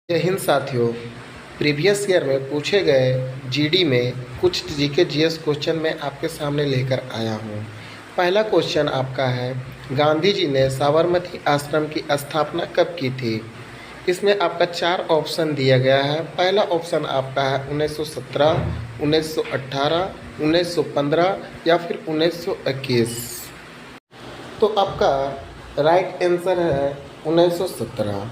जय हिंद साथियों। Previous year में पूछे गए जीडी में कुछ जीके जीएस क्वेश्चन मैं आपके सामने लेकर आया हूँ। पहला क्वेश्चन आपका है, गांधी जी ने साबरमती आश्रम की स्थापना कब की थी? इसमें आपका 4 ऑप्शन दिया गया है। पहला ऑप्शन आपका है 1917, 1918, 1915 या फिर 1921। तो आपका राइट आंसर है 1917।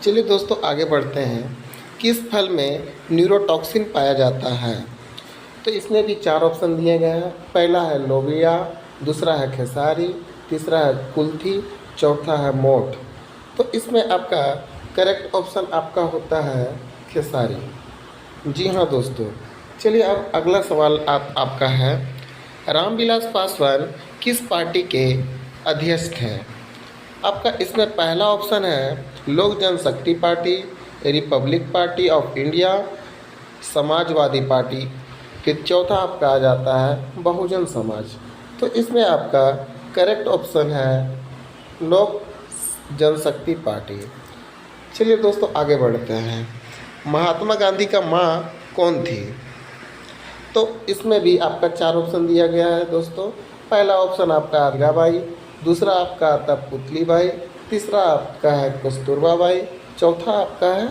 चलिए दोस्तों आगे बढ़ते हैं। किस फल में न्यूरोटॉक्सिन पाया जाता है? तो इसमें भी 4 ऑप्शन दिए गए हैं। पहला है लोबिया, दूसरा है खेसारी, तीसरा है कुल्थी, चौथा है मोठ। तो इसमें आपका करेक्ट ऑप्शन आपका होता है खेसारी। जी हाँ दोस्तों। चलिए अब अगला सवाल आपका है, रामविलास पासवान किस पार्टी के अध्यक्ष हैं? आपका इसमें पहला ऑप्शन है Lok Janshakti party, republic party of India, Samajwadi party, फिर चौथा आपका आ जाता है बहुजन समाज। तो इसमें आपका करेक्ट ऑप्शन है लोक जनशक्ति पार्टी। चलिए दोस्तों आगे बढ़ते हैं। महात्मा गांधी का माँ कौन थी? तो इसमें भी आपका 4 ऑप्शन दिया गया है दोस्तों। पहला ऑप्शन आपका अरगाबाई, दूसरा आपका आता पुतलीबाई, तीसरा आपका है कस्तूरबा बाई, चौथा आपका है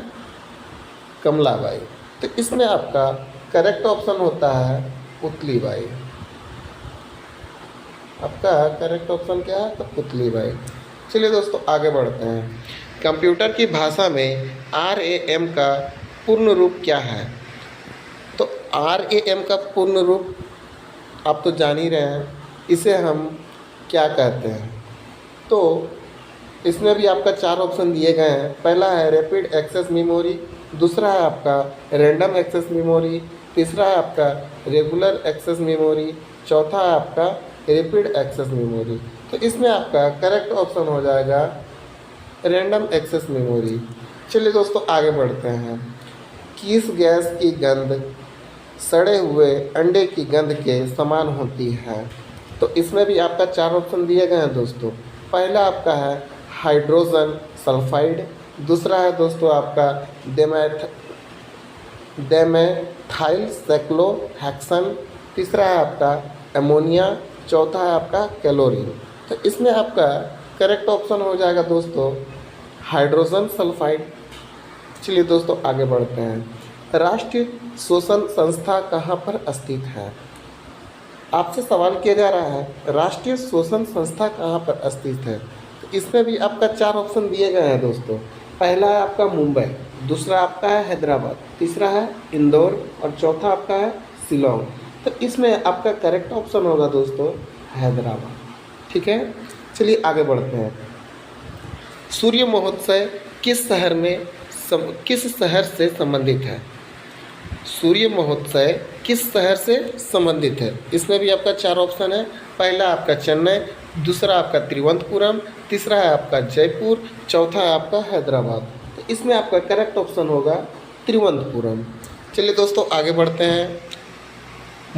कमलाबाई। तो इसमें आपका करेक्ट ऑप्शन होता है पुतलीबाई। आपका करेक्ट ऑप्शन क्या है? तो पुतलीबाई। चलिए दोस्तों आगे बढ़ते हैं। कंप्यूटर की भाषा में RAM का पूर्ण रूप क्या है? तो RAM का पूर्ण रूप आप तो जान ही रहे हैं, इसे हम क्या कहते हैं? तो इसमें भी आपका 4 ऑप्शन दिए गए हैं। पहला है रैपिड एक्सेस मेमोरी, दूसरा है आपका रैंडम एक्सेस मेमोरी, तीसरा है आपका रेगुलर एक्सेस मेमोरी, चौथा है आपका रैपिड एक्सेस मेमोरी। तो इसमें आपका करेक्ट ऑप्शन हो जाएगा रैंडम एक्सेस मेमोरी। चलिए दोस्तों आगे बढ़ते हैं। किस गैस की गंध सड़े हुए अंडे की गंध के समान होती है? तो इसमें भी आपका 4 ऑप्शन दिए गए हैं दोस्तों। पहला आपका है हाइड्रोजन सल्फाइड, दूसरा है दोस्तों आपका डेमेथाइल साइक्लोहेक्सेन, तीसरा है आपका अमोनिया, चौथा है आपका क्लोरीन। तो इसमें आपका करेक्ट ऑप्शन हो जाएगा दोस्तों हाइड्रोजन सल्फाइड। चलिए दोस्तों आगे बढ़ते हैं। राष्ट्रीय शोषण संस्था कहाँ पर स्थित है? आपसे सवाल किया जा रहा है राष्ट्रीय शोषण संस्था कहाँ पर स्थित है। तो इसमें भी आपका 4 ऑप्शन दिए गए हैं दोस्तों। पहला है आपका मुंबई, दूसरा आपका है हैदराबाद, तीसरा है इंदौर और चौथा आपका है शिलोंग। तो इसमें आपका करेक्ट ऑप्शन होगा दोस्तों हैदराबाद। ठीक है, चलिए आगे बढ़ते हैं। सूर्य महोत्सव किस शहर से संबंधित है? सूर्य महोत्सव किस शहर से संबंधित है? इसमें भी आपका 4 ऑप्शन है। पहला आपका चेन्नई, दूसरा आपका तिरुवनंतपुरम, तीसरा है आपका जयपुर, चौथा है आपका हैदराबाद। तो इसमें आपका करेक्ट ऑप्शन होगा तिरुवनंतपुरम। चलिए दोस्तों आगे बढ़ते हैं।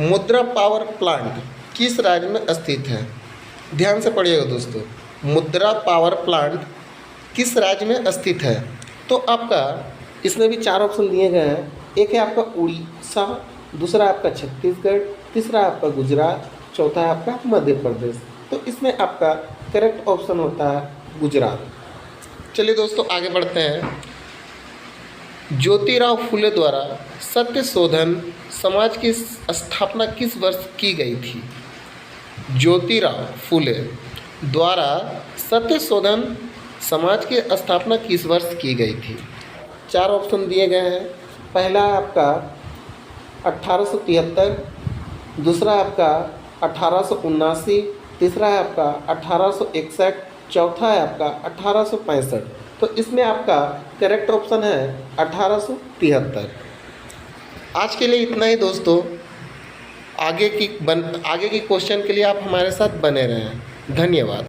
मुद्रा पावर प्लांट किस राज्य में स्थित है? ध्यान से पढ़िएगा दोस्तों। मुद्रा पावर प्लांट किस राज्य में स्थित है? तो आपका इसमें भी 4 ऑप्शन दिए गए हैं। एक है आपका उड़ीसा, दूसरा आपका छत्तीसगढ़, तीसरा आपका गुजरात, चौथा है आपका मध्य प्रदेश। तो इसमें आपका करेक्ट ऑप्शन होता है गुजरात। चलिए दोस्तों आगे बढ़ते हैं। ज्योतिराव फुले द्वारा सत्य शोधन समाज की स्थापना किस वर्ष की गई थी? ज्योतिराव फुले द्वारा सत्य शोधन समाज की स्थापना किस वर्ष की गई थी? 4 ऑप्शन दिए गए हैं। पहला है आपका 1873, दूसरा आपका 1879, तीसरा है आपका 1861, चौथा है आपका 1865। तो इसमें आपका करेक्ट ऑप्शन है 1873। आज के लिए इतना ही दोस्तों। आगे की क्वेश्चन के लिए आप हमारे साथ बने रहें। धन्यवाद।